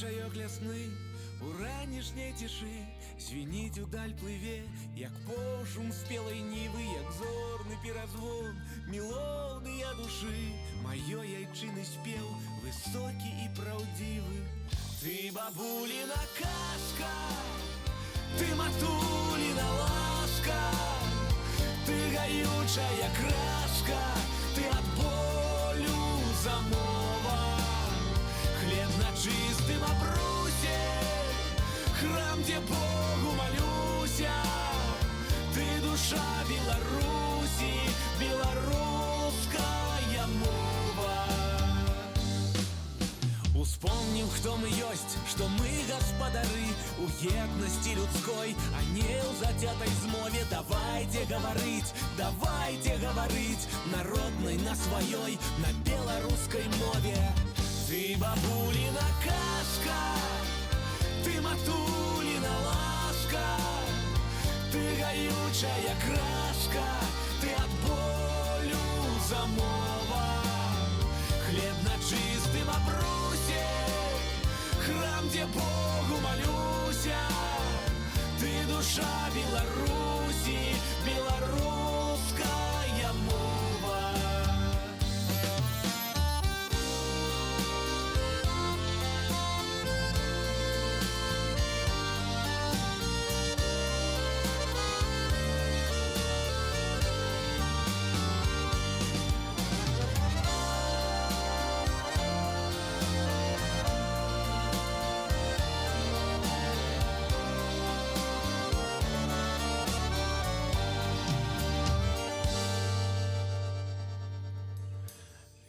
Чайок лясний у ранішній тиші, звініть удаль пливе, як пошум спілої ніви, як зорний піразвон, мелодія душі, моє яйчиний спів, високий і правдивий. Ти бабуліна казка, ти матуліна ласка, ти гаючая краска, ти от болю замова. Хлеб на чистым обрусе, храм, где Богу молюся. Ты душа Беларуси, белорусская мова. Успомним, кто мы есть, что мы господари у єдності людской, а не у затятой змове. Давайте говорить народной на своей, на белорусской мове. Ты бабулина казка, ты матулина ласка, ты гаючая краска, ты от болю замова. Хлеб на чистым обрусе, храм, где Богу молюся. Ты душа Беларуси, белорусская мова.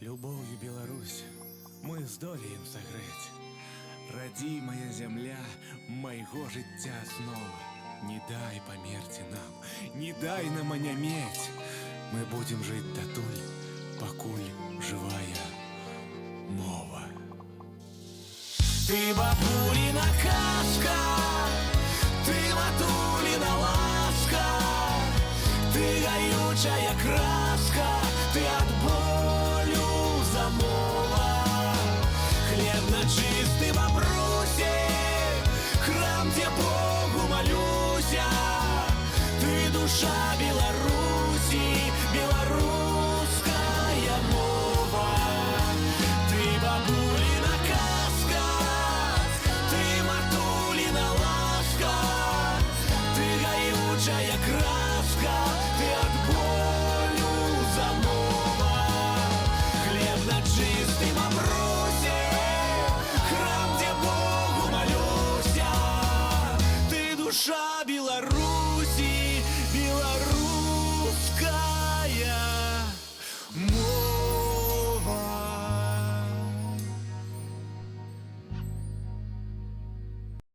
Любов'ю Беларусь мы здолеем согреть. Родимая земля моего життя основа. Не дай померти нам, не дай нам онеметь. Мы будем жить дотуль, покуль живая мова. Ты бабулина